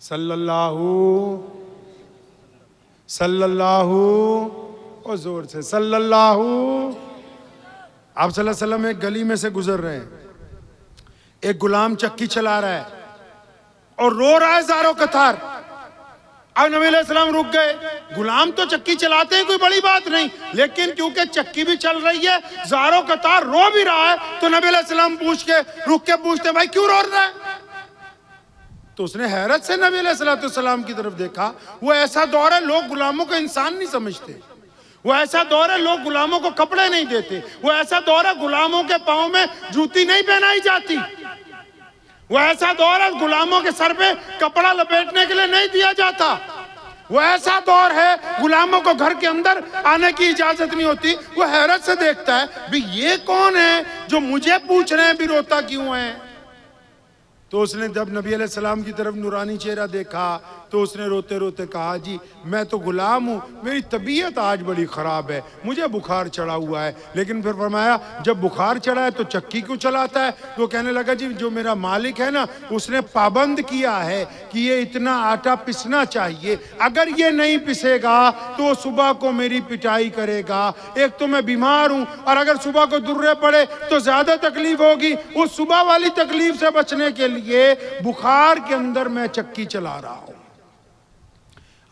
सल्लल्लाहु सल्लल्लाहु और जोर से सल्लल्लाहु। आप सल्लल्लाहु अलैहि वसल्लम एक गली में से गुजर रहे हैं, एक गुलाम चक्की चला रहा है और रो रहा है ज़ारो कतार। अब नबी अलैहि सलाम रुक गए। गुलाम तो चक्की चलाते हैं, कोई बड़ी बात नहीं, लेकिन क्योंकि चक्की भी चल रही है, ज़ारो कतार रो भी रहा है, तो नबी अलैहि सलाम रुक के पूछते भाई क्यों रो रहा है? तो उसने हैरत से नबी अलैहिस्सलाम की तरफ देखा। वो ऐसा दौर है लोग गुलामों को इंसान नहीं समझते, वो ऐसा दौर है लोग गुलामों को कपड़े नहीं देते, वो ऐसा दौर है गुलामों के पाँव में जूती नहीं पहनाई जाती, वो ऐसा दौर है गुलामों के सर पे कपड़ा लपेटने के लिए नहीं दिया जाता, वो ऐसा दौर है गुलामों को घर के अंदर आने की इजाजत नहीं होती। वो हैरत से देखता है भी ये कौन है जो मुझे पूछ रहे हैं भी रोता क्यों है? तो उसने जब नबी अलैहिस्सलाम की तरफ नूरानी चेहरा देखा तो उसने रोते रोते कहा, जी मैं तो गुलाम हूँ, मेरी तबीयत आज बड़ी ख़राब है, मुझे बुखार चढ़ा हुआ है। लेकिन फिर फरमाया जब बुखार चढ़ा है तो चक्की क्यों चलाता है? तो कहने लगा जी जो मेरा मालिक है ना, उसने पाबंद किया है कि ये इतना आटा पिसना चाहिए, अगर ये नहीं पिसेगा तो सुबह को मेरी पिटाई करेगा। एक तो मैं बीमार हूँ और अगर सुबह को दुर्रे पड़े तो ज़्यादा तकलीफ होगी, उस सुबह वाली तकलीफ से बचने के लिए बुखार के अंदर मैं चक्की चला रहा हूँ।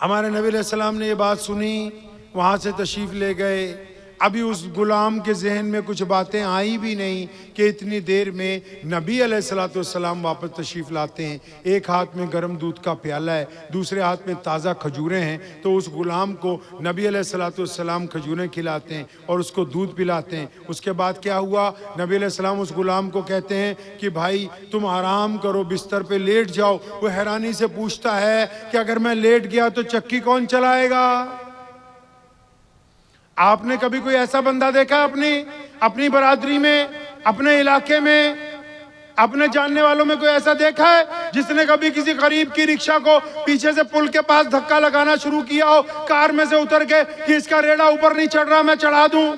हमारे नबी अलैहिस्सलाम ने ये बात सुनी, वहाँ से तशरीफ़ ले गए। अभी उस गुलाम के जहन में कुछ बातें आई भी नहीं कि इतनी देर में नबी अलैहिस्सलाम वापस तशरीफ़ लाते हैं। एक हाथ में गर्म दूध का प्याला है, दूसरे हाथ में ताज़ा खजूरें हैं। तो उस गुलाम को नबी अलैहिस्सलाम खजूरें खिलाते हैं और उसको दूध पिलाते हैं। उसके बाद क्या हुआ, नबी अलैहिस्सलाम उस गुलाम को कहते हैं कि भाई तुम आराम करो, बिस्तर पे लेट जाओ। वो हैरानी से पूछता है कि अगर मैं लेट गया तो चक्की कौन चलाएगा? आपने कभी कोई ऐसा बंदा देखा अपनी बरादरी में, अपने इलाके में, अपने जानने वालों में कोई ऐसा देखा है जिसने कभी किसी गरीब की रिक्शा को पीछे से पुल के पास धक्का लगाना शुरू किया हो, कार में से उतर के कि इसका रेड़ा ऊपर नहीं चढ़ रहा, मैं चढ़ा दूं?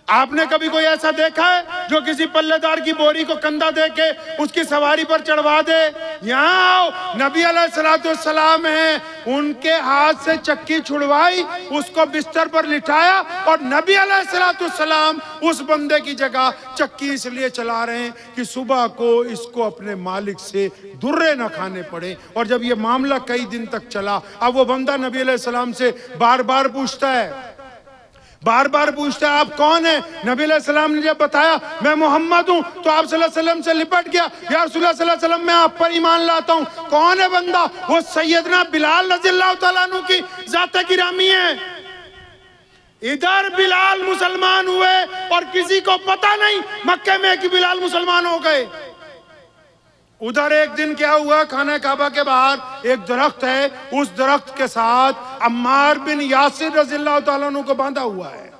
आपने कभी कोई ऐसा देखा है जो किसी पल्लेदार की बोरी को कंधा दे के उसकी सवारी पर चढ़वा दे? यहाँ आओ, नबी अलैहिस्सलाम हैं, उनके हाथ से चक्की छुड़वाई, उसको बिस्तर पर लिटाया और नबी अलैहिस्सलाम उस बंदे की जगह चक्की इसलिए चला रहे हैं कि सुबह को इसको अपने मालिक से दुर्रे न खाने पड़े। और जब ये मामला कई दिन तक चला, अब वो बंदा नबी अलैहिस्सलाम से बार बार पूछता है आप कौन है? नबी अलैहिस्सलाम ने जब बताया मैं मोहम्मद हूँ तो आप सल्लल्लाहु अलैहि वसल्लम से लिपट गया, या रसूलुल्लाह सल्लल्लाहु अलैहि वसल्लम मैं आप पर ईमान लाता हूँ। कौन है बंदा? वो सैयदना बिलाल रज़ियल्लाहु तआला अन्हु की ज़ात गिरामी है। इधर बिलाल मुसलमान हुए और किसी को पता नहीं मक्के में कि बिलाल मुसलमान हो गए। उधर एक दिन क्या हुआ, खाना काबा के बाहर एक दरख्त है, उस दरख्त के साथ अम्मार बिन यासिर रज़ियल्लाहु तआला अन्हु को बांधा हुआ है।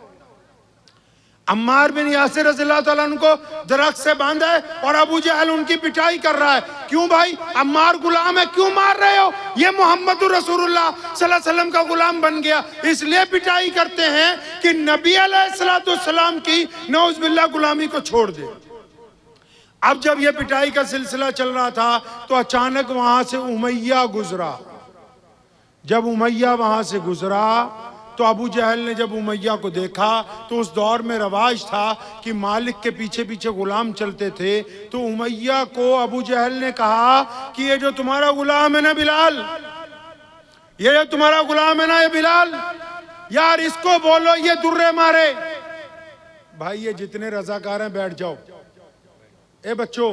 अम्मार बिन यासिर रज़ियल्लाहु तआला अन्हु को दरख्त से बांधा है और अबू जहल उनकी पिटाई कर रहा है। क्यों भाई, अम्मार गुलाम है, क्यों मार रहे हो? ये मोहम्मद रसूलुल्लाह सल्लल्लाहु अलैहि वसल्लम का गुलाम बन गया, इसलिए पिटाई करते हैं कि नबी अलैहिस्सलाम की नऊज़ बिल्लाह गुलामी को छोड़ दे। अब जब यह पिटाई का सिलसिला चल रहा था तो अचानक वहां से उमैया गुजरा। जब उमैया वहां से गुजरा तो अबू जहल ने जब उमैया को देखा तो उस दौर में रवाज था कि मालिक के पीछे पीछे गुलाम चलते थे। तो उमैया को अबू जहल ने कहा कि ये जो तुम्हारा गुलाम है ना बिलाल, ये जो तुम्हारा गुलाम है ना ये बिलाल, यार इसको बोलो ये दुर्रे मारे। भाई ये जितने रजाकार हैं बैठ जाओ। ए बच्चों,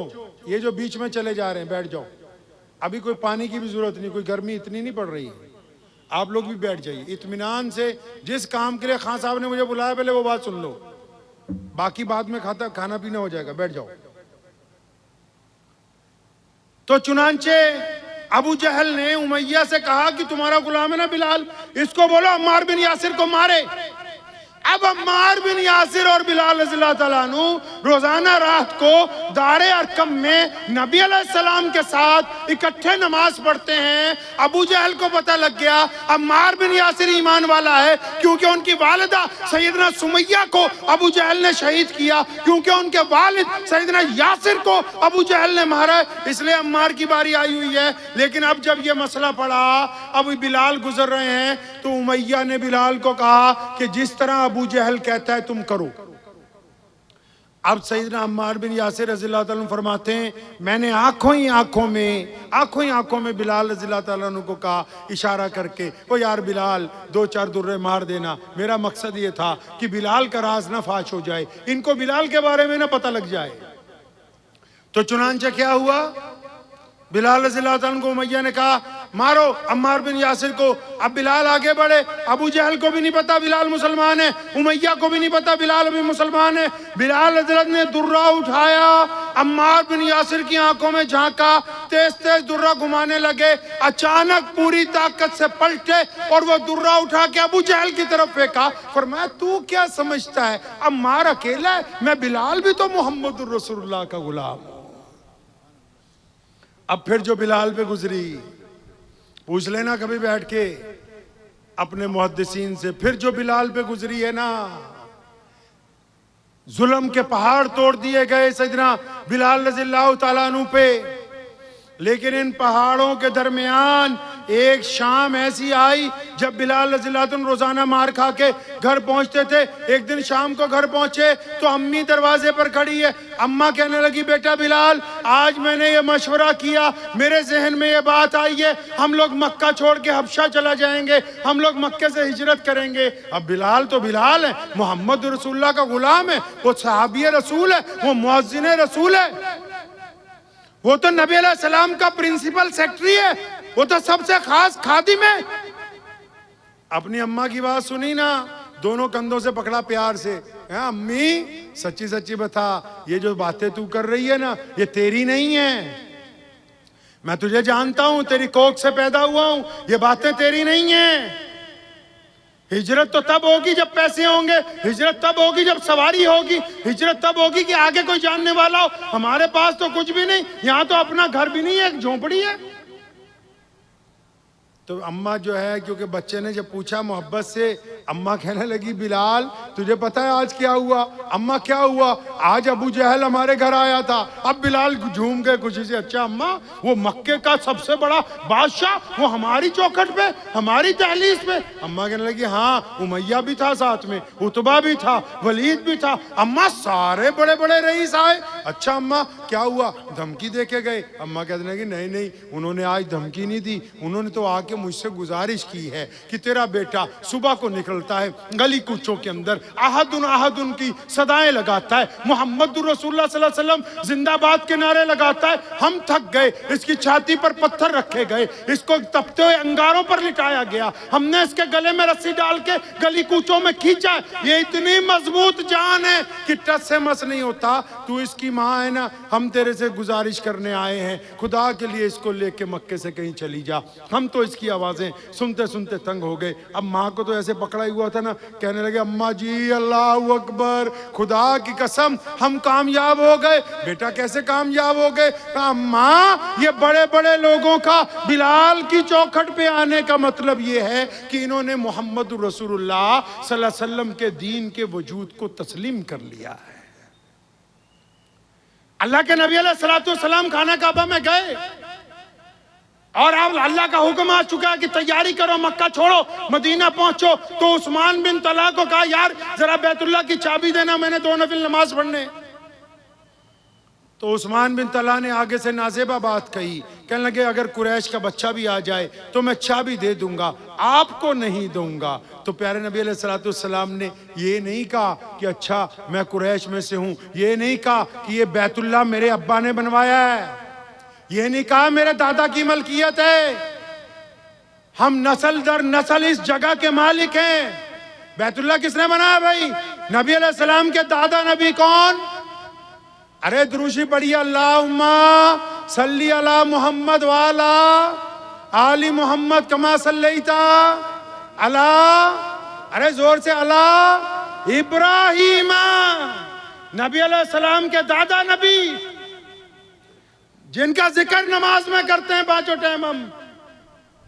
ये जो बीच में चले जा रहे हैं बैठ जाओ, अभी कोई पानी की भी जरूरत नहीं, कोई गर्मी इतनी नहीं पड़ रही है, आप लोग भी बैठ जाइए इत्मीनान से। जिस काम के लिए खान साहब ने मुझे बुलाया पहले वो बात सुन लो, बाकी बाद में खाना पीना हो जाएगा, बैठ जाओ। तो चुनांचे अबू जहल ने उमैया से कहा कि तुम्हारा गुलाम है ना बिलाल, इसको बोलो अम्मार बिन यासिर को मारे। अब अम्मार बिन यासिर और बिलाल रज़ियल्लाहु तआला अन्हु रोजाना रात को दारे अरकम में नबी अलैहिस्सलाम के साथ इकट्ठे नमाज पढ़ते हैं। अबू जहल को पता लग गया अम्मार बिन यासिर ईमान वाला है, क्योंकि उनकी वालिदा सैयदना सुमैया को अबू जहल ने शहीद किया, क्योंकि उनके वालिद सैयदना यासिर को अबू जहल ने मारा, इसलिए अम्मार की बारी आई हुई है। लेकिन अब जब ये मसला पड़ा, अब बिलाल गुजर रहे हैं, तो उमैया ने बिलाल को कहा कि जिस तरह अबू जहल कहता है तुम करो। अब सैयदना अम्मार बिन यासिर रज़ियल्लाहु ताला अन्हु फरमाते हैं, मैंने आंखों ही आंखों में बिलाल रज़ियल्लाहु ताला अन्हु को कहा इशारा करके, ओ यार बिलाल 2-4 दुर्रे मार देना। मेरा मकसद ये था कि बिलाल का राज ना फाश हो जाए, इनको बिलाल के बारे में ना पता लग जाए। तो चुनांचे क्या हुआ, बिलाल रज़ियल्लाहु ताला अन्हु को उमैया ने कहा मारो अम्मार बिन यासिर को। अब बिलाल आगे बढ़े, अबू जहल को भी नहीं पता बिलाल मुसलमान है, उमैया को भी नहीं पता बिलाल भी मुसलमान है। बिलाल रज़ियल्लाहु ने दुर्रा उठाया, अम्मार बिन यासिर की आंखों में झांका, तेज तेज दुर्रा घुमाने लगे। अचानक पूरी ताकत से पलटे और वो दुर्रा उठा के अबू जहल की तरफ फेंका। फरमाया तू क्या समझता है, अम्मार अकेला है, मैं बिलाल भी तो मुहम्मदुर रसूलुल्लाह का गुलाम हूं। अब फिर जो बिलाल पे गुजरी, पूछ लेना कभी बैठ के अपने मुहद्दिसीन से, फिर जो बिलाल पे गुजरी है ना, जुल्म के पहाड़ तोड़ दिए गए सैयदना बिलाल रज़ियल्लाहु ताला अन्हु पे। लेकिन इन पहाड़ों के दरमियान एक शाम ऐसी आई जब बिलाल रज़ियल्लाहु अन्हु रोजाना मार खा के घर पहुंचते थे। एक दिन शाम को घर पहुंचे तो अम्मी दरवाजे पर खड़ी है। अम्मा कहने लगी बेटा बिलाल, आज मैंने ये मशवरा किया, मेरे जहन में ये बात आई है, हम लोग मक्का छोड़ के हबशा चला जाएंगे, हम लोग मक्के से हिजरत करेंगे। अब बिलाल तो बिलाल है, मोहम्मद रसूलुल्लाह का गुलाम है, वो सहाबी रसूल है, वो मुअज्जिन रसूल है, वो तो नबी अलैहिस्सलाम का प्रिंसिपल सेक्रेटरी है, वो तो सबसे खास खादिम है। अपनी अम्मा की बात सुनी ना, दोनों कंधों से पकड़ा प्यार से, अम्मी सच्ची सच्ची बता, ये जो बातें तू कर रही है ना, ये तेरी नहीं है, मैं तुझे जानता हूं, तेरी कोख से पैदा हुआ हूं, ये बातें तेरी नहीं है। हिजरत तो तब होगी जब पैसे होंगे, हिजरत तब होगी जब सवारी होगी, हिजरत तब होगी कि आगे कोई जानने वाला हो। हमारे पास तो कुछ भी नहीं, यहाँ तो अपना घर भी नहीं है, एक झोंपड़ी है। तो अम्मा जो है, क्योंकि बच्चे ने जब पूछा मोहब्बत से, अम्मा कहने लगी बिलाल तुझे पता है आज क्या हुआ? अम्मा क्या हुआ? आज अबू जहल हमारे घर आया था। अब बिलाल झूम गए खुशी से, अच्छा अम्मा वो मक्के का सबसे बड़ा बादशाह, वो हमारी चौखट पे, हमारी दहलीज पे? अम्मा कहने लगी हाँ, उमैया भी था साथ में, उतबा भी था, वलीद भी था। अम्मा सारे बड़े बड़े रईस आए। अच्छा अम्मा क्या हुआ? धमकी दे के गए? अम्मा कहने लगी नहीं नहीं, उन्होंने आज धमकी नहीं दी, उन्होंने तो आके मुझसे गुजारिश की है कि तेरा बेटा सुबह को निकलता है, गली कूचों के अंदर आहदुन की सदाएं लगाता है, मोहम्मद रसूलुल्लाह सल्लल्लाहु अलैहि वसल्लम जिंदाबाद के नारे लगाता है। हम थक गए, इसकी छाती पर पत्थर रखे गए, इसको तपते हुए अंगारों पर लिटाया गया, हमने इसके गले में रस्सी डाल के गली कूचों में खींचा। ये इतनी मजबूत जान है कि टस से मस नहीं होता। तू इसकी माँ है ना, हम तेरे से गुजारिश करने आए हैं, खुदा के लिए इसको लेके मक्के से कहीं चली जा। हम तो इसकी आवाजें सुनते सुनते तंग हो गए। अब माँ को तो ऐसे पकड़ा ही हुआ था ना, कहने लगे अम्मा जी अल्लाह अकबर, खुदा की कसम हम कामयाब हो गए। बेटा कैसे कामयाब हो गए? अम्मा ये बड़े बड़े लोगों का बिलाल की चौखट पे आने का मतलब ये है कि इन्होंने मोहम्मद रसूलुल्लाह सल्लल्लाहु अलैहि वसल्लम के दीन के वजूद को तस्लीम कर लिया है। अल्लाह के नबी अलैहिस्सलाम खाना काबा में गए और अब अल्लाह का हुक्म आ चुका है कि तैयारी करो, मक्का छोड़ो, मदीना पहुंचो। तो उस्मान बिन तला को कहा यार जरा बैतुल्लाह की चाबी देना, मैंने 2 नफिल नमाज पढ़ने। तो उस्मान बिन तला ने आगे से नाजेबा बात कही, कहने लगे अगर कुरैश का बच्चा भी आ जाए तो मैं चाबी दे दूंगा, आपको नहीं दूंगा। तो प्यारे नबी अलैहिस्सलाम ने ये नहीं कहा कि अच्छा मैं कुरैश में से हूं, ये नहीं कहा कि ये बैतुल्लाह मेरे अब्बा ने बनवाया है, ये नहीं कहा मेरे दादा की मलकियत है, हम नस्ल दर नस्ल इस जगह के मालिक हैं। बैतुल्लाह किसने बनाया भाई? नबी अलैहिस्सलाम के दादा नबी कौन? अरे दुरूशी पढ़िए, अल्लाहुम्मा सल्ली अला मुहम्मद वाला आली मोहम्मद कमा सल्लैता अला, अरे जोर से, अला इब्राहिम, नबी अलैहिस्सलाम के दादा नबी जिनका जिक्र नमाज में करते हैं पांचों टाइम हम।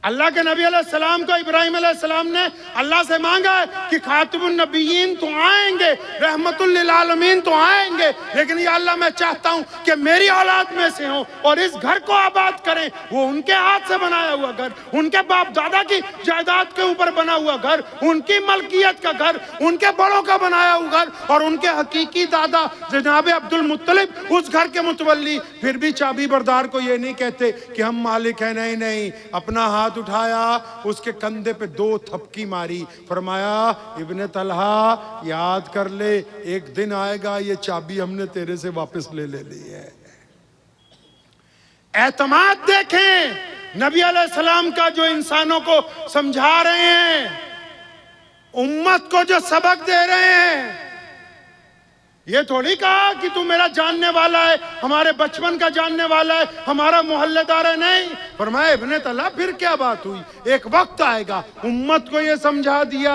अल्लाह के नबी अलैहिस्सलाम को इब्राहिम अलैहिस्सलाम ने अल्लाह से मांगा है कि खातिमुन नबिय्यीन तो आएंगे, रहमतुल लिल आलमीन तो आएंगे, लेकिन या अल्लाह मैं चाहता हूं कि मेरी औलाद में से हो और इस घर को आबाद करें। वो उनके हाथ से बनाया हुआ घर, उनके बाप दादा की जायदाद के ऊपर बना हुआ घर, उनकी मलकियत का घर, उनके बड़ों का बनाया हुआ घर, और उनके हकीकी दादा जनाब अब्दुल मुत्तलिब उस घर के मुतवल्ली। फिर भी चाबी बरदार को ये नहीं कहते कि हम मालिक हैं, नहीं नहीं, अपना हाथ उठाया, उसके कंधे पे 2 थपकी मारी, फरमाया इब्ने तलहा याद कर ले, एक दिन आएगा ये चाबी हमने तेरे से वापस ले ली है। एतमाद देखें नबी अलैहिस्सलाम का, जो इंसानों को समझा रहे हैं, उम्मत को जो सबक दे रहे हैं। ये थोड़ी कहा कि तू मेरा जानने वाला है, हमारे बचपन का जानने वाला है, हमारा मोहल्लेदार है, नहीं। फरमाया इब्ने तलहा फिर क्या बात हुई, एक वक्त आएगा, उम्मत को ये समझा दिया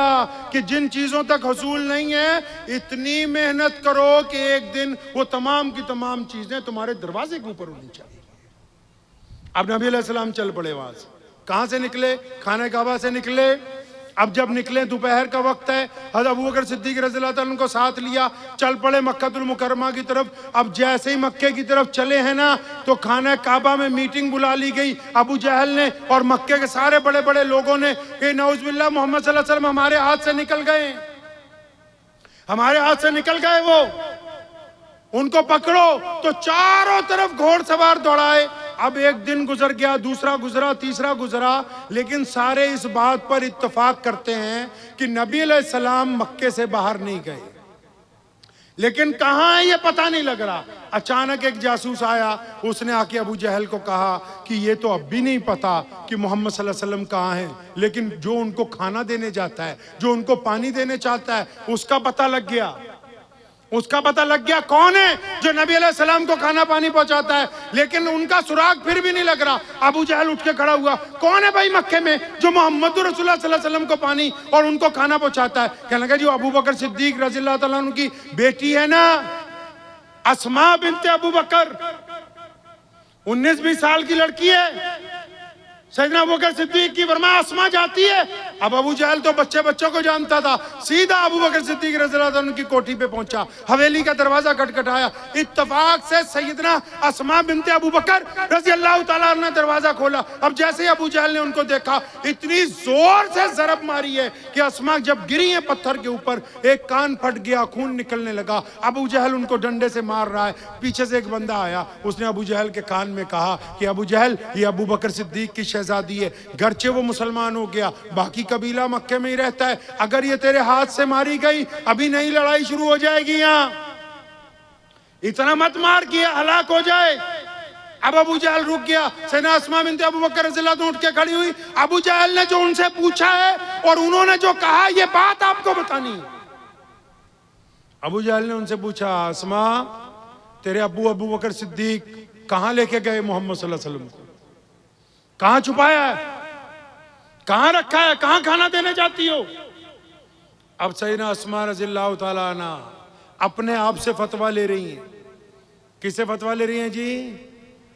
कि जिन चीजों तक हसूल नहीं है इतनी मेहनत करो कि एक दिन वो तमाम की तमाम चीजें तुम्हारे दरवाजे के ऊपर होनी चाहिए। अब नबी अलैहिस्सलाम चल पड़े वहां से। कहां से निकले? खाने काबा से निकले। अब जब निकले दोपहर का वक्त है, हज़रत अबू बकर सिद्दीक रज़ियल्लाहु ताला उनको साथ लिया, चल पड़े मक्कातुल मुकर्रमा की तरफ। अब जैसे ही मक्के की तरफ चले हैं ना, तो खाना काबा में मीटिंग बुला ली गई अबू जहल ने और मक्के के सारे बड़े बड़े लोगों ने कि नऊज़ुबिल्लाह मोहम्मद सल्लल्लाहु अलैहि वसल्लम हमारे हाथ से निकल गए, हमारे हाथ से निकल गए, वो उनको पकड़ो। तो चारों तरफ घोड़सवार दौड़ाए। अब एक दिन गुजर गया, दूसरा गुजरा, तीसरा गुजरा, लेकिन सारे इस बात पर इत्तेफाक करते हैं कि नबी अलैहिस्सलाम मक्के से बाहर नहीं गए, लेकिन कहां है ये पता नहीं लग रहा। अचानक एक जासूस आया, उसने आके अबू जहल को कहा कि ये तो अब भी नहीं पता कि मोहम्मद सल्लल्लाहु अलैहि वसल्लम कहाँ हैं, लेकिन जो उनको खाना देने जाता है, जो उनको पानी देने चाहता है, उसका पता लग गया। उसका पता लग गया कौन है जो नबी अलैहिस्सलाम को खाना पानी पहुंचाता है, लेकिन उनका सुराग फिर भी नहीं लग रहा। अबू जहल उठ के खड़ा हुआ, कौन है भाई मक्के में जो मोहम्मद रसूलुल्लाह सल्लल्लाहु अलैहि वसल्लम को पानी और उनको खाना पहुंचाता है? कहने लगा, जो अबू बकर सिद्दीक रज़ियल्लाहु ताला अन्हु की बेटी है ना, अस्मा बिन्ते अबू बकर, 19-20 साल की लड़की है। सैयदना अबू बकर सिद्दीक की फरमाया अस्मा जाती है। अब अबू जहल तो बच्चों को जानता था, सीधा अबू बकर सिद्दीक रज़ियल्लाहु अन्हु की कोठी पे पहुंचा, हवेली का दरवाजा खटखटाया। इत्तफाक से सैयदना अस्मा बिन्ते अबू बकर रज़ियल्लाहु ताला अन्हा ने दरवाजा खोला। अब जैसे ही अबू जहल ने उनको देखा, इतनी जोर से ज़रब मारी है कि अस्मा जब गिरी है पत्थर के ऊपर, एक कान फट गया, खून निकलने लगा। अबू जहल उनको डंडे से मार रहा है। पीछे से एक बंदा आया, उसने अबू जहल के कान में कहा कि अबू जहल, ये अबू बकर सिद्दीक की शहजादी है, घरचे वो मुसलमान हो गया, बाकी कबीला मक्के में ही रहता है, अगर ये तेरे हाथ से मारी गई अभी नई लड़ाई शुरू हो जाएगी, यहाँ इतना मत मार कि हलाक हो जाए। अब अबू जहल रुक गया। सैयदना अस्मा बिन्ते अबू बकर रज़ियल्लाहु अन्हा उठ के खड़ी हुई। अबू जहल ने जो उनसे पूछा है और उन्होंने जो कहा, ये बात आपको बतानी है। अबू जहल ने उनसे पूछा, अस्मा, तेरे अबू बकर सिद्दीक कहां लेके गए मोहम्मद सल्लल्लाहु अलैहि वसल्लम को? कहां छुपाया है, कहां रखा है, कहां खाना देने जाती हो? अब सैयदना अस्मा रज़ियल्लाहु ताला अन्हा अपने आप से फतवा ले रही हैं। किससे फतवा ले रही हैं जी?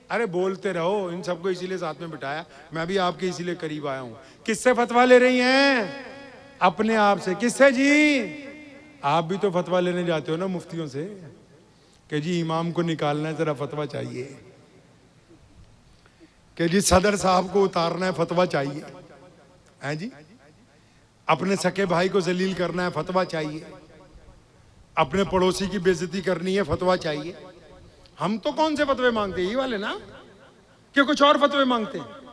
अरे बोलते रहो, इन सबको इसीलिए साथ में बिठाया, मैं भी आपके इसीलिए करीब आया हूं। किससे फतवा ले रही हैं? अपने आप से। किससे जी? आप भी तो फतवा लेने जाते हो ना मुफ्तियों से कि जी इमाम को निकालना है, जरा फतवा चाहिए, कि जी सदर साहब को उतारना है, फतवा चाहिए, है जी, अपने सके भाई को जलील करना है, फतवा चाहिए, अपने पड़ोसी की बेइज्जती करनी है, फतवा चाहिए। हम तो कौन से फतवे मांगते हैं? ये वाले ना, कि कुछ और फतवे मांगते हैं?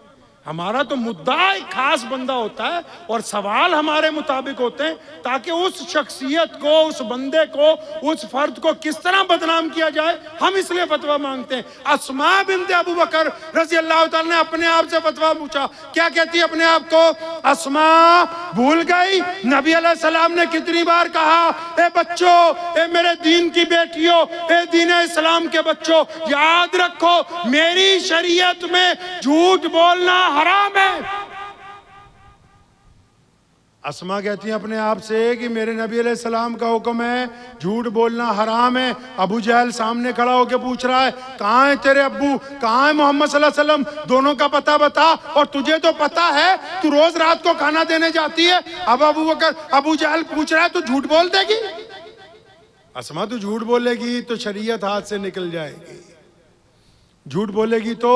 हमारा तो मुद्दा एक खास बंदा होता है और सवाल हमारे मुताबिक होते हैं, ताकि उस शख्सियत को, उस बंदे को, उस फर्द को किस तरह बदनाम किया जाए, हम इसलिए फतवा मांगते हैं। अस्मा बिन्ते अबू बकर रज़ियल्लाहु ताला ने अपने आप से फतवा पूछा। क्या कहती है अपने आप को? अस्मा भूल गई नबी अलैहिस्सलाम ने कितनी बार कहा, ए बच्चों, ए मेरे दीन की बेटियों, ए दीन इस्लाम के बच्चों, याद रखो मेरी शरीयत में झूठ बोलना हराम है। अस्मा कहती है अपने आप से कि मेरे नबी अलैहिस्सलाम का हुक्म है, झूठ बोलना हराम है। अबू जहल सामने खड़ा होकर पूछ रहा है, कहाँ है तेरे अब्बू, कहाँ है मोहम्मद सल्लल्लाहु अलैहि वसल्लम, दोनों का पता बता। और तुझे तो पता है, तू रोज रात को खाना देने जाती है। अब अबू जहल पूछ रहा है, तू झूठ बोल देगी? अस्मा तू झूठ बोलेगी तो शरीयत हाथ से निकल जाएगी, झूठ बोलेगी तो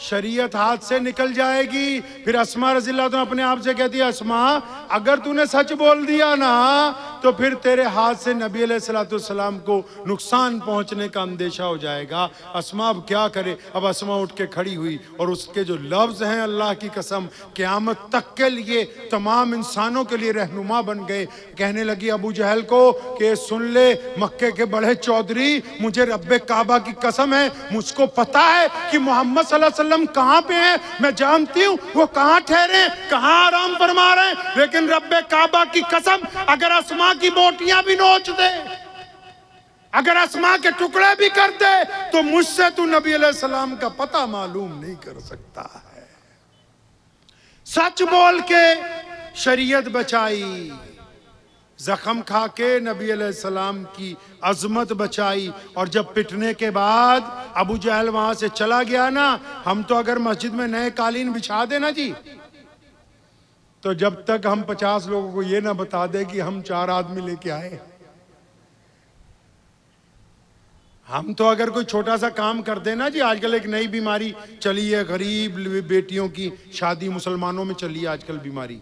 शरीयत हाथ से निकल जाएगी। फिर अस्मा रज़ियल्लाहु अन्हा अपने आप से कहती है, अस्मा अगर तूने सच बोल दिया ना तो फिर तेरे हाथ से नबी अलैहिस्सलाम को नुकसान पहुंचने का अंदेशा हो जाएगा। अस्मा अब क्या करे? अब अस्मा उठ के खड़ी हुई और उसके जो लफ्ज हैं अल्लाह की कसम क़यामत तक के लिए तमाम इंसानों के लिए रहनुमा बन गए। कहने लगी अबू जहल को कि सुन ले मक्के के बड़े चौधरी, मुझे रब्बे काबा की कसम है, मुझको पता है कि मोहम्मद सल्लल्लाहु अलैहि वसल्लम कहाँ पे हैं, मैं जानती हूँ वो कहाँ ठहरे, कहाँ आराम फरमा रहे हैं, लेकिन रब्बे काबा की कसम अगर अस्मा की बोटियां भी नोच दे, अगर अस्मा के टुकड़े भी कर दे, तो मुझसे तू नबी अलैहिस्सलाम का पता मालूम नहीं कर सकता है। सच बोल के शरीयत बचाई, जख्म खा के नबी अलैहिस्सलाम की अजमत बचाई। और जब पिटने के बाद अबू जहल वहां से चला गया ना, हम तो अगर मस्जिद में नए कालीन बिछा देना जी, तो जब तक हम 50 लोगों को ये ना बता दे कि हम 4 आदमी लेके आए, हम तो अगर कोई छोटा सा काम कर देना जी। आजकल एक नई बीमारी चली है, गरीब बेटियों की शादी, मुसलमानों में चली है आजकल बीमारी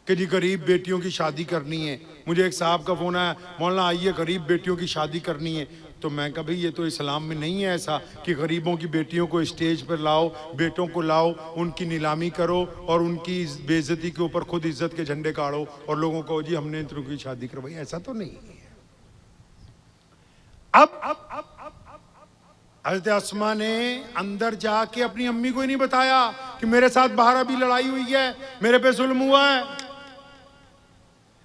कि जी गरीब बेटियों की शादी करनी है। मुझे एक साहब का फोन आया, मौलाना आइए गरीब बेटियों की शादी करनी है। तो मैं कहा भाई ये तो इस्लाम में नहीं है ऐसा कि गरीबों की बेटियों को स्टेज पर लाओ, बेटों को लाओ, उनकी नीलामी करो और उनकी बेइज्जती के ऊपर खुद इज्जत के झंडे गाड़ो और लोगों को जी हमने तुमकी शादी करवाई। ऐसा तो नहीं है। अब हज़रत अस्मा ने अंदर जाके अपनी अम्मी को ही नहीं बताया कि मेरे साथ बाहर अभी लड़ाई हुई है, मेरे पे जुल्म हुआ है।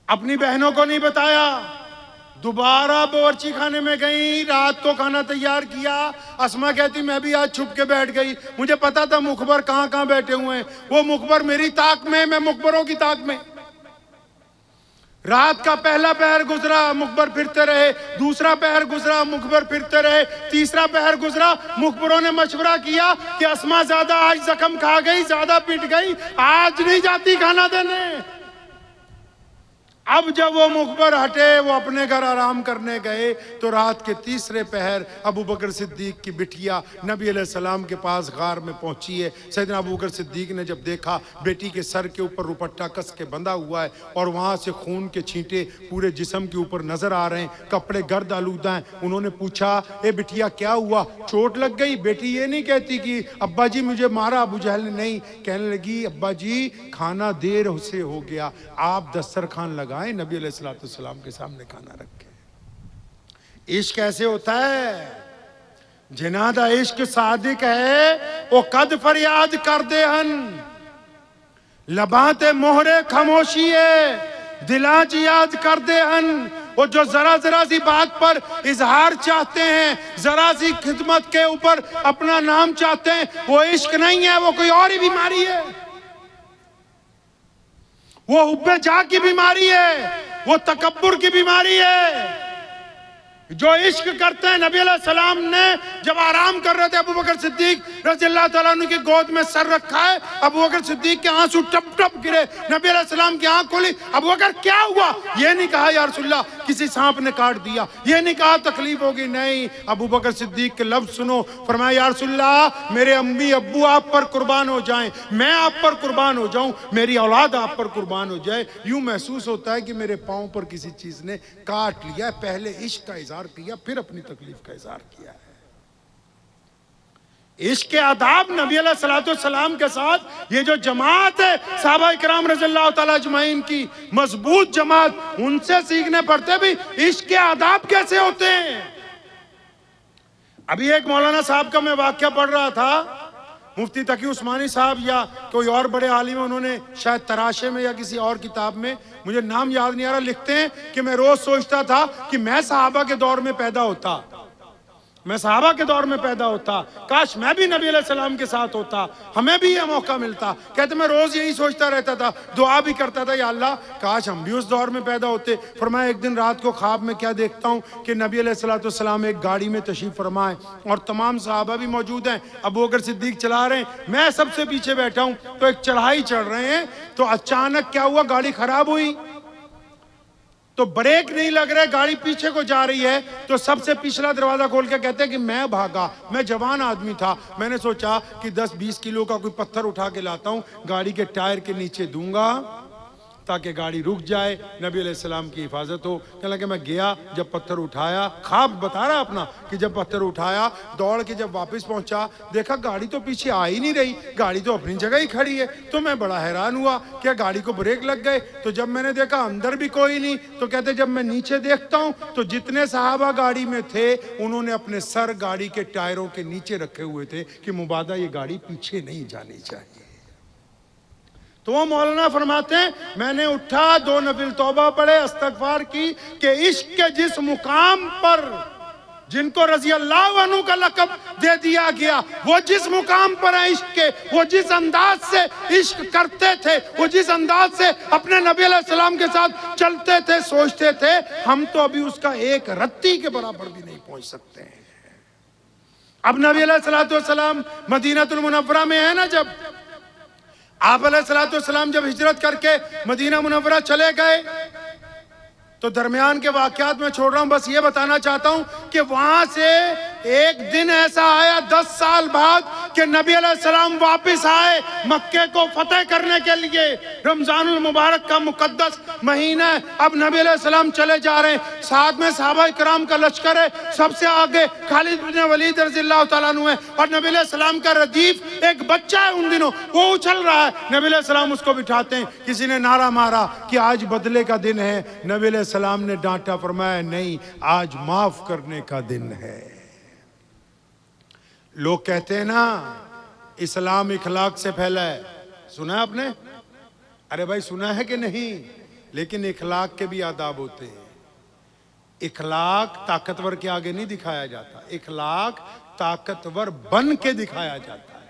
अपनी बहनों को नहीं बताया। दोबारा बावर्ची खाने में गई, रात को खाना तैयार किया। अस्मा कहती मैं भी आज छुप के बैठ गई, मुझे पता था मुखबर कहां कहां बैठे हुए हैं, वो मुखबर मेरी ताक में, मैं मुखबरों की ताक में। रात का पहला पहर गुजरा, मुखबर फिरते रहे, दूसरा पहर गुजरा, मुखबर फिरते रहे, तीसरा पहर गुजरा, मुखबरों ने मशवरा किया कि अस्मा ज्यादा आज जख्म खा गई, ज्यादा पिट गई, आज नहीं जाती खाना देने। अब जब वो मुखबर हटे, वो अपने घर आराम करने गए, तो रात के तीसरे पहर अबू बकर सिद्दीक की बिटिया नबी अलैहिस्सलाम के पास गार में पहुंची है। सैयदना अबू बकर सिद्दीक ने जब देखा बेटी के सर के ऊपर रुपट्टा कस के बंधा हुआ है और वहां से खून के छींटे पूरे जिस्म के ऊपर नजर आ रहे हैं, कपड़े गर्द आलूदा हैं, उन्होंने पूछा ए बिटिया क्या हुआ, चोट लग गई? बेटी ये नहीं कहती कि अब्बा जी मुझे मारा। अबू जहल ने नहीं, कहने लगी अब्बा जी खाना देर से हो गया, आप दस्तरखान लगा नबी अलैहिस्सलाम के सामने खाना रखे। इश्क ऐसे होता है, जिनादा इश्क सादिक है वो कद फरियाद कर दे हन, लबाते मोहरे खामोशी है दिलाज याद कर दे हन। वो जो जरा जरा सी बात पर इजहार चाहते हैं, जरा सी खिदमत के ऊपर अपना नाम चाहते हैं, वो इश्क नहीं है, वो कोई और ही बीमारी है, वो हुब्बे जा की बीमारी है, वो तकब्बुर की बीमारी है। जो इश्क करते हैं, नबी अलैहि सलाम ने जब आराम कर रहे थे, अबू बकर सिद्दीक रज़ियल्लाहु तआला अन्हु की गोद में सर रखा है, अबू बकर सिद्दीक के आंसू टप टप गिरे, नबी अलैहि सलाम की आंख खुली। अबू बकर क्या हुआ? ये नहीं कहा या रसूलल्लाह किसी सांप ने काट दिया, ये नहीं कहा तकलीफ होगी, नहीं। अबू बकर सिद्दीक के लफ्ज सुनो, फरमाया या रसूलल्लाह मेरे अम्मी अब्बू आप पर कुर्बान हो जाएं, मैं आप पर कुर्बान हो जाऊं, मेरी औलाद आप पर कुर्बान हो जाए। यूं महसूस होता है कि मेरे पांव पर किसी चीज ने काट लिया, पहले इश्क का किया फिर अपनी तकलीफ का इजहार किया है। इश्क के आदाब नबी अलैहिस्सलाम के साथ ये जो जमात है सहाबा इकराम रज़ियल्लाहु तआला अजमईन की मजबूत जमात, उनसे सीखने पड़ते भी इश्क के आदाब कैसे होते हैं। अभी एक मौलाना साहब का मैं वाक्या पढ़ रहा था, मुफ्ती तकी उस्मानी साहब या कोई और बड़े आलिम, उन्होंने शायद तराशे में या किसी और किताब में, मुझे नाम याद नहीं आ रहा, लिखते हैं कि मैं रोज सोचता था कि मैं सहाबा के दौर में पैदा होता मैं सहाबा के दौर में पैदा होता, काश मैं भी नबी अलैहिस्सलाम के साथ होता, हमें भी यह मौका मिलता। कहते मैं रोज यही सोचता रहता था, दुआ भी करता था, या अल्लाह काश हम भी उस दौर में पैदा होते। फरमाया एक दिन रात को ख्वाब में क्या देखता हूँ कि नबी अलैहिस्सलाम एक गाड़ी में तशरीफ फरमाए और तमाम सहाबा भी मौजूद हैं, अबू बकर सिद्दीक चला रहे हैं, मैं सबसे पीछे बैठा हूँ। तो एक चढ़ाई चढ़ रहे हैं, तो अचानक क्या हुआ, गाड़ी खराब हुई, तो ब्रेक नहीं लग रहे, गाड़ी पीछे को जा रही है। तो सबसे पिछला दरवाजा खोल के कहते हैं कि मैं भागा, मैं जवान आदमी था, मैंने सोचा कि 10-20 किलो का कोई पत्थर उठा के लाता हूं, गाड़ी के टायर के नीचे दूंगा ताकि गाड़ी रुक जाए, नबी अलैहिस्सलाम की हिफाजत हो। कहने लगे मैं गया, जब पत्थर उठाया, ख्वाब बता रहा अपना कि जब पत्थर उठाया, दौड़ के जब वापस पहुंचा, देखा गाड़ी तो पीछे आ ही नहीं रही, गाड़ी तो अपनी जगह ही खड़ी है। तो मैं बड़ा हैरान हुआ, क्या गाड़ी को ब्रेक लग गए? तो जब मैंने देखा अंदर भी कोई नहीं, तो कहते जब मैं नीचे देखता हूं तो जितने सहाबा गाड़ी में थे उन्होंने अपने सर गाड़ी के टायरों के नीचे रखे हुए थे कि मुबादा ये गाड़ी पीछे नहीं जानी चाहिए। तो वो मौलाना फरमाते हैं मैंने उठा, 2 नफिल तौबा पढ़े, इस्तगफार की कि इश्क के जिस मुकाम पर जिनको रजी अल्लाह अन्हु का लक़ब दे दिया गया, वो जिस मुकाम पर है इश्क के, वो जिस अंदाज से इश्क करते थे, वो जिस अंदाज से अपने नबी अलैहिस्सलाम के साथ चलते थे, सोचते थे, हम तो अभी उसका एक रत्ती के बराबर भी नहीं पहुंच सकते हैं। अब नबी अलैहिस्सलाम मदीनतुल मुनव्वरा में है ना, जब आप अलैहिस्सलाम जब हिजरत करके मदीना मुनव्वरा चले गए, तो दरमियान के वाकयात में छोड़ रहा हूं, बस ये बताना चाहता हूं कि वहां से एक दिन ऐसा आया 10 साल बाद कि नबी अलैहिस्सलाम वापस आए मक्के को फतेह करने के लिए। रमजानुल मुबारक का मुकद्दस महीना है, अब नबी अलैहिस्सलाम चले जा रहे हैं, साथ में सहाबा इकराम का लश्कर है, सबसे आगे खालिद बिन वलीद रज़ियल्लाहु तआला अन्हु है, और नबी अलैहिस्सलाम का रदीफ एक बच्चा है उन दिनों, वो उछल रहा है, नबी अलैहिस्सलाम उसको बिठाते हैं। किसी ने नारा मारा कि आज बदले का दिन है, नबी अलैहिस्सलाम ने डांटा, फरमाया नहीं, आज माफ करने का दिन है। लोग कहते हैं ना इस्लाम इखलाक से फैला है, सुना है आपने? अरे भाई सुना है कि नहीं? लेकिन इखलाक के भी आदाब होते हैं। इखलाक ताकतवर के आगे नहीं दिखाया जाता, इखलाक ताकतवर बन के दिखाया जाता है।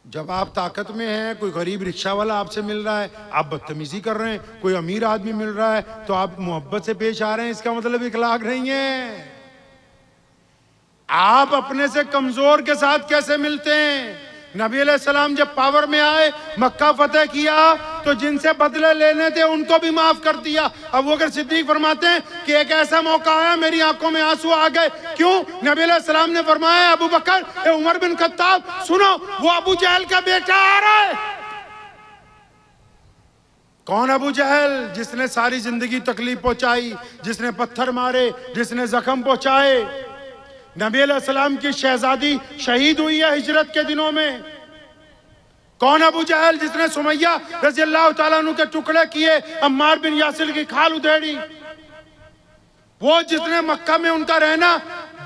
जब आप ताकत में हैं, कोई गरीब रिक्शा वाला आपसे मिल रहा है, आप बदतमीजी कर रहे हैं, कोई अमीर आदमी मिल रहा है तो आप मोहब्बत से पेश आ रहे हैं, इसका मतलब इखलाक नहीं है। आप अपने से कमजोर के साथ कैसे मिलते हैं? नबी अलैहिस्सलाम जब पावर में आए, मक्का फतेह किया, तो जिनसे बदले लेने थे उनको भी माफ कर दिया। अबू बकर सिद्दीक फरमाते हैं कि एक ऐसा मौका आया, मेरी आंखों में आंसू आ गए। क्यों? नबी अलैहिस्सलाम ने फरमाया अबू बकर, उमर बिन खत्ताब सुनो, वो अबू जहल का बेटा आ रहा है। कौन अबू जहल? जिसने सारी जिंदगी तकलीफ पहुंचाई, जिसने पत्थर मारे, जिसने जख्म पहुंचाए। नबी अलैहिस्सलाम की शहजादी शहीद हुई है हिजरत के दिनों में। कौन अबू जहल? जिसने सुमैया रज़ियल्लाहु तआला अन्हु के टुकड़े किए, अम्मार बिन यासिर की खाल उधेड़ी। वो जिसने मक्का में उनका रहना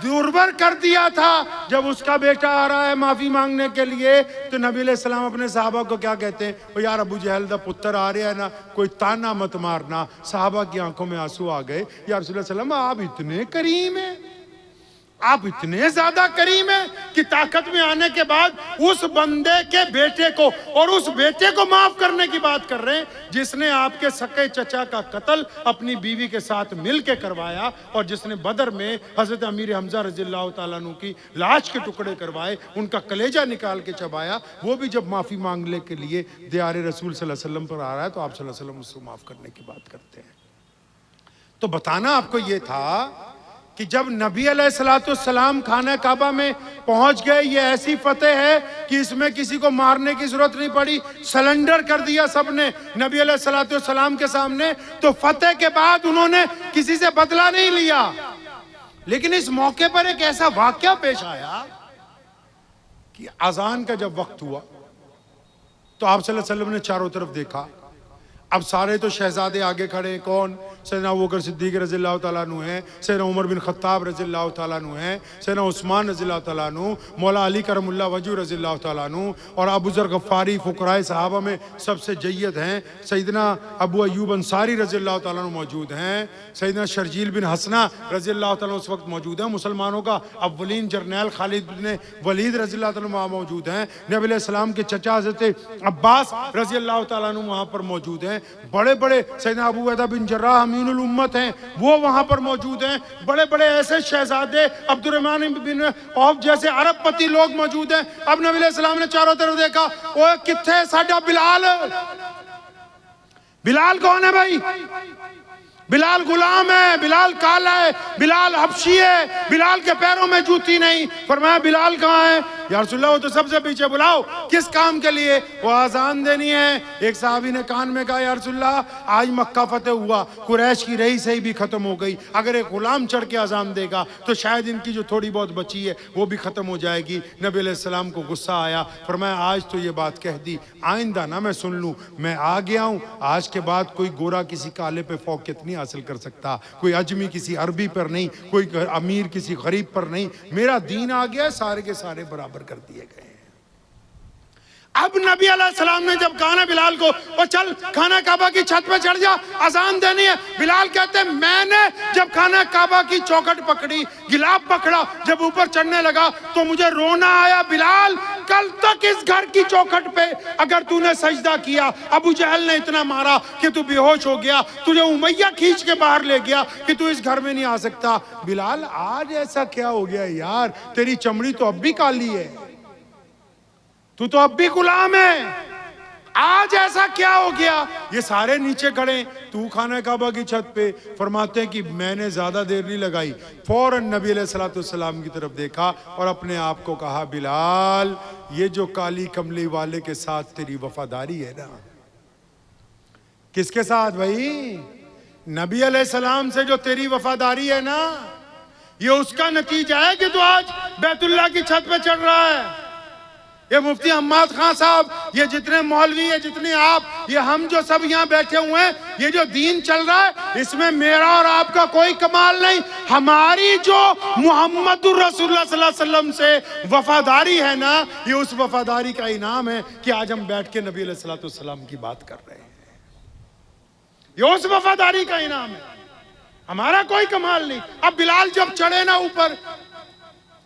दुर्भर कर दिया था। जब उसका बेटा आ रहा है माफी मांगने के लिए, तो नबी अलैहिस्सलाम अपने साहबा को क्या कहते हैं? ओ यार अबू जहल दा पुत्र आ रहा है ना, कोई ताना मत मारना। साहबा की आंखों में आंसू आ गए, या रसूल सल्लल्लाहु अलैहि वसल्लम आप इतने करीम हैं, आप इतने ज्यादा करीम हैं कि ताकत में आने के बाद उस बंदे के बेटे को, और उस बेटे को माफ करने की बात कर रहे हैं जिसने आपके सके चचा का कत्ल अपनी बीवी के साथ मिलके करवाया, और जिसने बदर में हजरत अमीर हमजा रज़ियल्लाहु तआला अन्हु की लाश के टुकड़े करवाए, उनका कलेजा निकाल के चबाया। वो भी जब माफी मांगने के लिए दियारे रसूल सल्लल्लाहु अलैहि वसल्लम पर आ रहा है, तो आप सल्लल्लाहु अलैहि वसल्लम उसको माफ करने की बात करते हैं। तो बताना आपको ये था कि जब नबी अलैहिस्सलाम खाना काबा में पहुंच गए, ये ऐसी फतेह है कि इसमें किसी को मारने की जरूरत नहीं पड़ी, सरेंडर कर दिया सबने नबी अलैहिस्सलाम के सामने। तो फतेह के बाद उन्होंने किसी से बदला नहीं लिया। लेकिन इस मौके पर एक ऐसा वाकया पेश आया कि अजान का जब वक्त हुआ, तो आप सल्लल्लाहु अलैहि वसल्लम ने चारों तरफ देखा, अब सारे तो शहजादे आगे खड़े हैं, कौन? सैयदना अबू बकर सिद्दीक रज़ियल्लाहु तआला अन्हु हैं, सैयदना उमर बिन खत्ताब रज़ियल्लाहु तआला अन्हु हैं, सैयदना उस्मान रज़ियल्लाहु तआला अन्हु, मौला अली करमुल्लाह वजहू रज़ियल्लाहु तआला अन्हु, और अबू ज़र गफ़ारी फ़ुक़राए सहाबा में सबसे जय्यद हैं सैयदना अबू अय्यूब अंसारी रज़ियल्लाहु तआला अन्हु मौजूद हैं, सैयदना शर्जील बिन हसना रज़ियल्लाहु तआला अन्हु उस वक्त मौजूद हैं, मुसलमानों का अव्वलीन जर्नैल खालिद बिन वलीद रज़ियल्लाहु तआला अन्हु वहाँ मौजूद हैं, नबी अलैहिस्सलाम के चचा हज़रत अब्बास रज़ियल्लाहु तआला अन्हु वहाँ पर मौजूद हैं, बड़े बड़े सैयदना अबू उबैदा बिन जर्राह अमीनुल उम्मत हैं, वो वहाँ पर मौजूद हैं, बड़े बड़े ऐसे शहजादे अब्दुर्रहमान बिन औफ जैसे अरबपति लोग मौजूद हैं। अब नबी अलैहिस्सलाम ने चारों तरफ देखा, ओए किथे साडा बिलाल? बिलाल कौन है भाई? बिलाल गुलाम है, बिलाल काला है, बिलाल हबशी है, बिलाल के पैरों में जूती नहीं। फरमाया बिलाल कहाँ है? या रसूलल्लाह वो तो सबसे पीछे, बुलाओ। किस काम के लिए? वो आजान देनी है। एक साहबी ने कान में कहा, या रसूलल्लाह आज मक्का फतेह हुआ, कुरैश की रही सही भी खत्म हो गई, अगर एक गुलाम चढ़ के आजान देगा तो शायद इनकी जो थोड़ी बहुत बची है वो भी खत्म हो जाएगी। नबी अलैहिस्सलाम को गुस्सा आया, फरमाया आज तो ये बात कह दी, आइंदा ना मैं सुन लूँ, मैं आ गया हूँ, आज के बाद कोई गोरा किसी काले पे फौकियत नहीं हासिल कर सकता, कोई अजमी किसी अरबी पर नहीं, कोई अमीर किसी गरीब पर नहीं, मेरा दीन आ गया, सारे के सारे बराबर कर दिए गए। अब नबी अलैहिस्सलाम ने जब कहा ना बिलाल को, वो चल खाना काबा की छत पे चढ़ जा, अजान देनी है। बिलाल कहते हैं मैंने जब खाना काबा की चौखट पकड़ी, गिलाफ पकड़ा, जब ऊपर चढ़ने लगा तो मुझे रोना आया। बिलाल कल तक इस घर की चौखट पे अगर तूने सजदा किया, अबू जहल ने इतना मारा कि तू बेहोश हो गया, तुझे उमैया खींच के बाहर ले गया कि तू इस घर में नहीं आ सकता। बिलाल आज ऐसा क्या हो गया यार, तेरी चमड़ी तो अब भी काली है, तू तो अब भी गुलाम है, आज ऐसा क्या हो गया? ये सारे नीचे खड़े, तू खाना काबा की छत पे। फरमाते हैं कि मैंने ज्यादा देर नहीं लगाई, फौरन नबी अलैहिस्सलाम की तरफ देखा और अपने आप को कहा, बिलाल ये जो काली कमली वाले के साथ तेरी वफादारी है ना, किसके साथ भाई? नबी अलैहिस्सलाम से जो तेरी वफादारी है ना, ये उसका नतीजा है कि तू आज बैतुल्लाह की छत पे चढ़ रहा है। ये मुफ्ती अम्माद खान साहब, ये जितने मौलवी है, जितने आप, ये हम जो सब यहाँ बैठे हुए हैं, ये जो दीन चल रहा है इसमें मेरा और आपका कोई कमाल नहीं, हमारी जो मुहम्मदुर रसूलुल्लाह सल्लल्लाहु अलैहि वसल्लम से वफादारी है ना, ये उस वफादारी का इनाम है कि आज हम बैठ के नबी अलैहिस्सलाम की बात कर रहे हैं। ये उस वफादारी का इनाम है, हमारा कोई कमाल नहीं। अब बिलाल जब चढ़े ना ऊपर,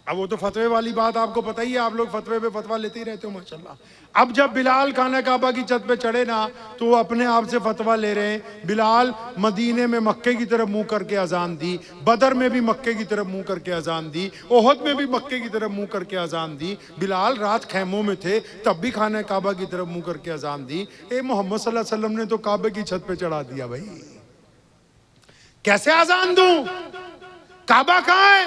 अब वो तो फतवे वाली बात आपको पता ही है, आप लोग फतवे पे फतवा लेते ही रहते हो माशाल्लाह। अब जब बिलाल खाना काबा की छत पे चढ़े ना, तो वो अपने आप से फतवा ले रहे हैं। बिलाल मदीने में मक्के की तरफ मुंह करके अजान दी, बदर में भी मक्के की तरफ मुंह करके अजान दी, ओहद में भी मक्के की तरफ मुंह करके अजान दी। बिलाल रात खैमों में थे तब भी खाना काबा की तरफ मुंह करके अजान दी। ए मोहम्मद सल्लल्लाहु अलैहि वसल्लम ने तो काबे की छत पे चढ़ा दिया भाई, कैसे अजान दूं? काबा कहाँ है?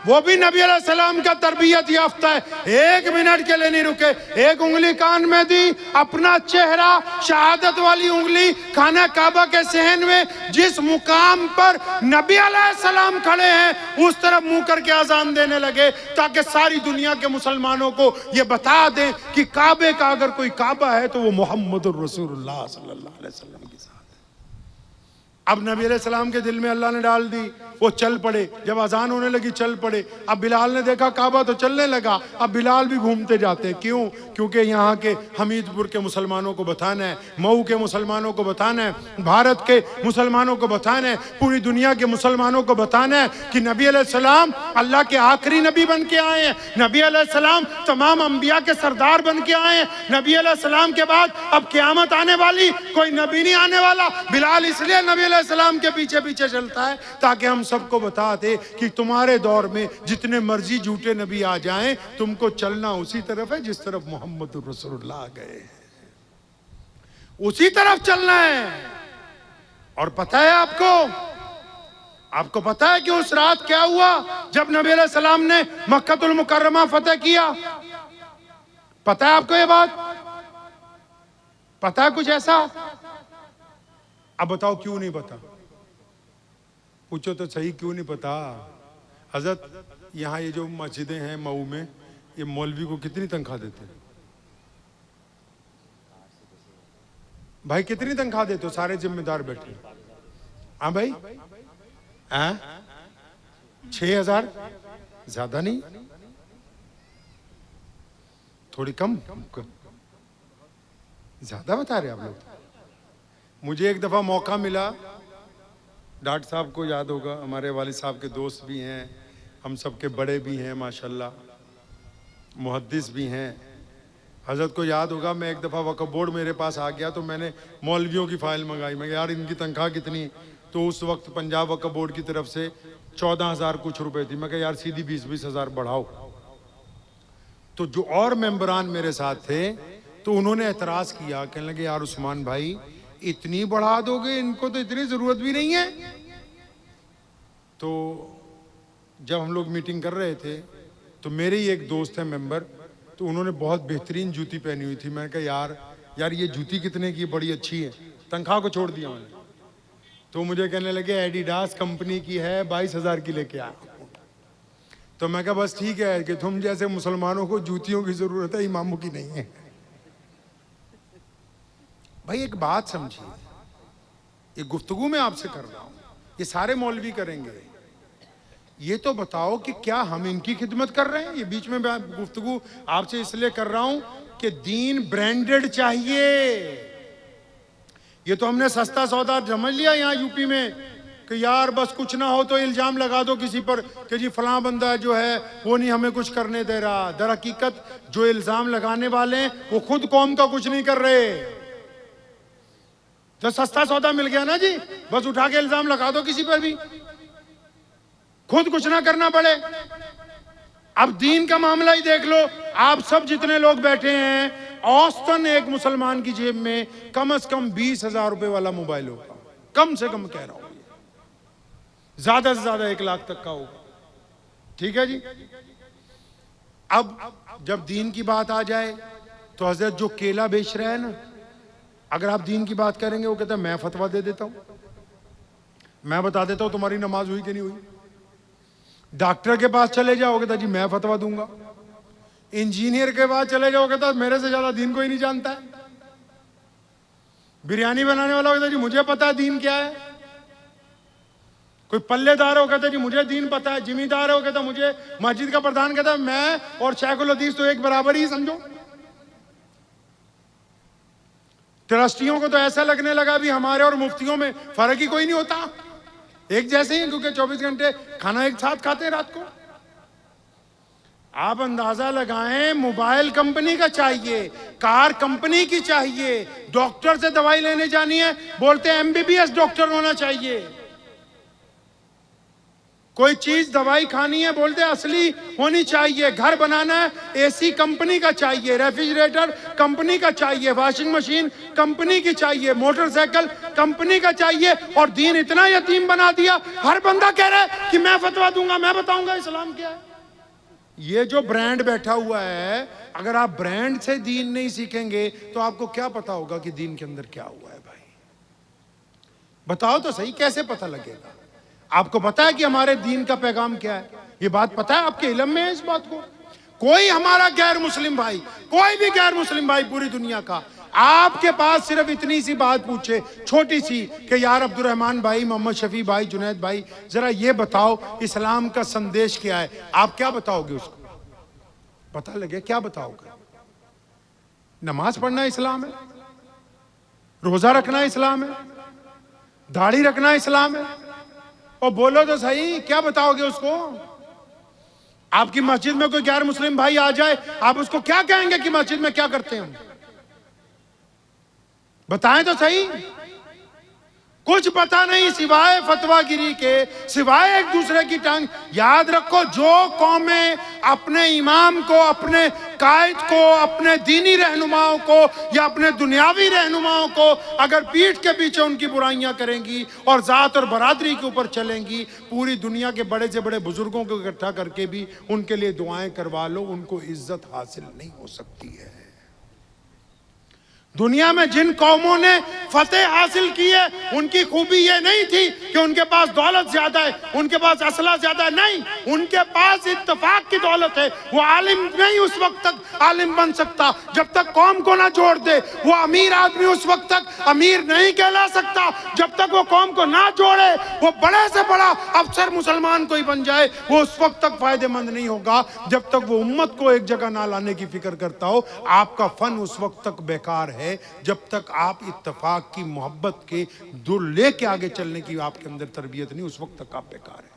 वो भी नबी अलैहिस्सलाम का तरबियत याफ्ता है, एक मिनट के लिए नहीं रुके, एक उंगली कान में दी, अपना चेहरा शहादत वाली उंगली खाना काबा के सहन में, जिस मुकाम पर नबी अलैहिस्सलाम खड़े हैं उस तरफ मुंह करके अजान देने लगे, ताकि सारी दुनिया के मुसलमानों को ये बता दें कि काबे का अगर कोई काबा है तो वो मुहम्मदुर रसूलुल्लाह सल्लल्लाहु अलैहि वसल्लम के साथ। अब नबी अलैहिस्सलाम के दिल में अल्लाह ने डाल दी, वो चल पड़े, जब अजान होने लगी चल पड़े। अब बिलाल ने देखा काबा तो चलने लगा, अब बिलाल भी घूमते जाते हैं। क्यों? क्योंकि यहाँ के हमीदपुर के मुसलमानों को बताना है, मऊ के मुसलमानों को बताना है, भारत के मुसलमानों को बताना है, पूरी दुनिया के मुसलमानों को बताना है कि नबी अलैहिस्सलाम अल्लाह के आखिरी नबी बन के आए हैं, नबी अलैहिस्सलाम तमाम अंबिया के सरदार बन के आए हैं, नबी अलैहिस्सलाम के बाद अब क़यामत आने वाली, कोई नबी नहीं आने वाला। बिलाल इसलिए नबी अलैहिस्सलाम के पीछे पीछे चलता है ताकि हम सबको बता दे कि तुम्हारे दौर में जितने मर्जी झूठे नबी आ जाएं, तुमको चलना उसी तरफ है जिस तरफ मोहम्मद रसूलुल्लाह गए, उसी तरफ चलना है। और पता है आपको पता है कि उस रात क्या हुआ जब नबी अलैहिस्सलाम ने मक्कातुल मुकर्रमा फतेह किया? पता है आपको ये बात? पता है कुछ ऐसा? अब बताओ क्यों नहीं पता? पूछो तो सही, क्यों नहीं पता? हजरत यहाँ ये जो मस्जिदें हैं मऊ में, ये मौलवी को कितनी तनख्वाह देते हैं? भाई कितनी तनख्वाह देते हो? सारे जिम्मेदार बैठे। हाँ भाई, हाँ 6,000, ज्यादा नहीं? थोड़ी कम? ज्यादा बता रहे आप लोग। मुझे एक दफा मौका मिला, डॉक्टर साहब को याद होगा, हमारे वालिद साहब के दोस्त भी हैं, हम सबके बड़े भी हैं माशाल्लाह, मुहद्दिस भी हैं। हजरत को याद होगा, मैं एक दफ़ा वक्फ बोर्ड मेरे पास आ गया तो मैंने मौलवियों की फ़ाइल मंगाई। मैं यार इनकी तनख्वाह कितनी? तो उस वक्त पंजाब वक्फ बोर्ड की तरफ से 14,000 कुछ रुपए थी। मैं कहा यार सीधी 20-20 हज़ार बढ़ाओ। तो जो और मेंबरान मेरे साथ थे तो उन्होंने एतराज़ किया, कहने लगे यार उस्मान भाई इतनी बढ़ा दोगे, इनको तो इतनी ज़रूरत भी नहीं है। तो जब हम लोग मीटिंग कर रहे थे तो मेरे ही एक दोस्त है मेंबर, तो उन्होंने बहुत बेहतरीन जूती पहनी हुई थी। मैंने कहा यार ये जूती कितने की? बड़ी अच्छी है। तनख्वाह को छोड़ दिया मैंने। तो मुझे कहने लगे एडिडास कंपनी की है, 22,000 की लेके आ। तो मैं कहा बस ठीक है कि तुम जैसे मुसलमानों को जूतियों की जरूरत है, इमामों की नहीं है। भाई एक बात समझिए, ये गुफ्तगू में आपसे कर रहा हूं, ये सारे मौलवी करेंगे। ये तो बताओ कि क्या हम इनकी खिदमत कर रहे हैं? ये बीच में मैं गुफ्तगू आपसे इसलिए कर रहा हूं कि दीन ब्रांडेड चाहिए। ये तो हमने सस्ता सौदा समझ लिया यहाँ यूपी में कि यार बस कुछ ना हो तो इल्जाम लगा दो किसी पर कि जी फलां बंदा जो है वो नहीं हमें कुछ करने दे रहा। दर हकीकत जो इल्जाम लगाने वाले हैं वो खुद कौम का कुछ नहीं कर रहे। जो सस्ता सौदा मिल गया ना जी, बस उठा के इल्जाम लगा दो किसी पर भी, खुद कुछ ना करना पड़े। अब दीन का मामला ही देख लो, आप सब जितने लोग बैठे हैं, औसतन एक मुसलमान की जेब में कम से कम 20,000 रुपए वाला मोबाइल होगा, कम से कम कह रहा हूं, ज्यादा से ज्यादा 1 लाख तक का होगा। ठीक है जी। अब जब दीन की बात आ जाए तो हजरत जो केला बेच रहा है ना, अगर आप दीन की बात करेंगे वो कहता है मैं फतवा दे देता हूं, मैं बता देता हूं तुम्हारी नमाज हुई कि नहीं हुई। डॉक्टर के पास चले जाओ, कहता जी मैं फतवा दूंगा। इंजीनियर के पास चले जाओ, कहता मेरे से ज्यादा दीन कोई नहीं जानता है। बिरयानी बनाने वाला कहता जी मुझे पता है दीन क्या है। कोई पल्लेदार हो, कहता जी मुझे दीन पता है। जिम्मेदार हो, कहता मुझे, मस्जिद का प्रधान कहता मैं और शेखुल हदीस तो एक बराबर ही समझो। ट्रस्टियों को तो ऐसा लगने लगा भी हमारे और मुफ्तियों में फर्क ही कोई नहीं होता, एक जैसे ही, क्योंकि 24 घंटे खाना एक साथ खाते हैं रात को। आप अंदाजा लगाएं, मोबाइल कंपनी का चाहिए, कार कंपनी की चाहिए, डॉक्टर से दवाई लेने जानी है बोलते हैं एमबीबीएस डॉक्टर होना चाहिए। कोई चीज दवाई खानी है बोलते असली होनी चाहिए। घर बनाना है एसी कंपनी का चाहिए, रेफ्रिजरेटर कंपनी का चाहिए, वॉशिंग मशीन कंपनी की चाहिए, मोटरसाइकिल कंपनी का चाहिए। और दीन इतना यतीम बना दिया, हर बंदा कह रहा है कि मैं फतवा दूंगा, मैं बताऊंगा इस्लाम क्या है। ये जो ब्रांड बैठा हुआ है, अगर आप ब्रांड से दीन नहीं सीखेंगे तो आपको क्या पता होगा कि दीन के अंदर क्या हुआ है। भाई बताओ तो सही, कैसे पता लगेगा? आपको पता है कि हमारे दीन का पैगाम क्या है? ये बात पता है? आपके इल्म में है इस बात को? कोई हमारा गैर मुस्लिम भाई, कोई भी गैर मुस्लिम भाई पूरी दुनिया का आपके पास सिर्फ इतनी सी बात पूछे, छोटी सी, कि यार अब्दुर्रहमान भाई, मोहम्मद शफी भाई, जुनैद भाई, जरा ये बताओ इस्लाम का संदेश क्या है, आप क्या बताओगे उसको? पता लगे क्या बताओगे? नमाज पढ़ना इस्लाम है, रोजा रखना इस्लाम है, दाढ़ी रखना इस्लाम है। और बोलो तो सही, क्या बताओगे उसको? आपकी मस्जिद में कोई गैर मुस्लिम भाई आ जाए, आप उसको क्या कहेंगे कि मस्जिद में क्या करते हैं? बताएं तो सही। कुछ पता नहीं सिवाय फतवागिरी के, सिवाय एक दूसरे की टांग। याद रखो, जो कौमें अपने इमाम को, अपने कायद को, अपने दीनी रहनुमाओं को या अपने दुनियावी रहनुमाओं को अगर पीठ के पीछे उनकी बुराइयां करेंगी और जात और बरादरी के ऊपर चलेंगी, पूरी दुनिया के बड़े से बड़े बुजुर्गों को इकट्ठा करके भी उनके लिए दुआएं करवा लो, उनको इज्जत हासिल नहीं हो सकती है। दुनिया में जिन कौमों ने फतेह हासिल की है, उनकी खूबी ये नहीं थी कि उनके पास दौलत ज्यादा है, उनके पास असला ज्यादा है, नहीं, उनके पास इत्तेफाक की दौलत है। वो आलिम नहीं उस वक्त तक आलिम बन सकता जब तक कौम को ना जोड़ दे। वो अमीर आदमी उस वक्त तक अमीर नहीं कहला सकता जब तक वो कौम को ना जोड़े। वो बड़े से बड़ा अफसर मुसलमान कोई बन जाए, वो उस वक्त तक फायदेमंद नहीं होगा जब तक वो उम्मत को एक जगह ना लाने की फिक्र करता हो। आपका फन उस वक्त तक बेकार है जब तक आप इत्तेफाक की, मोहब्बत के दूर लेके आगे चलने की आपके अंदर तरबियत नहीं, उस वक्त तक आप बेकार है।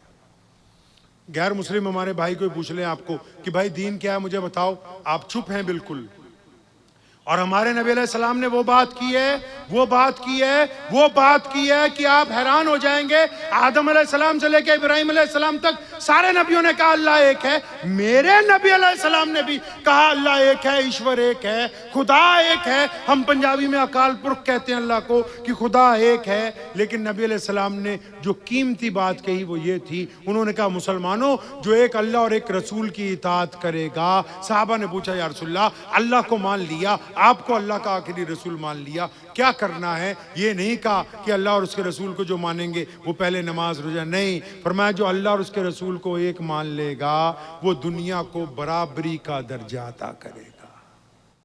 गैर मुस्लिम हमारे भाई कोई पूछ ले आपको कि भाई दीन क्या है मुझे बताओ, आप चुप हैं बिल्कुल। और हमारे नबी अलैहि सलाम ने वो बात की है कि आप हैरान हो जाएंगे। आदम अलैहि सलाम से लेकर इब्राहिम अलैहि सलाम तक सारे नबियों ने कहा अल्लाह एक है। मेरे नबी अलैहि सलाम ने भी कहा अल्लाह एक है, ईश्वर एक है, खुदा एक है। हम पंजाबी में अकाल पुरख कहते हैं अल्लाह को कि खुदा एक है। लेकिन नबी अलैहि सलाम ने जो कीमती बात कही वो ये थी, उन्होंने कहा मुसलमानों, जो एक अल्लाह और एक रसूल की इताअत करेगा। साहबा ने पूछा या रसूलल्लाह, अल्लाह को मान लिया, आपको अल्लाह का आखिरी रसूल मान लिया, क्या करना है? ये नहीं कहा कि अल्लाह और उसके रसूल को जो मानेंगे वो पहले नमाज रोजा, नहीं, फरमाया जो अल्लाह और उसके रसूल को एक मान लेगा वो दुनिया को बराबरी का दर्जा अता करेगा।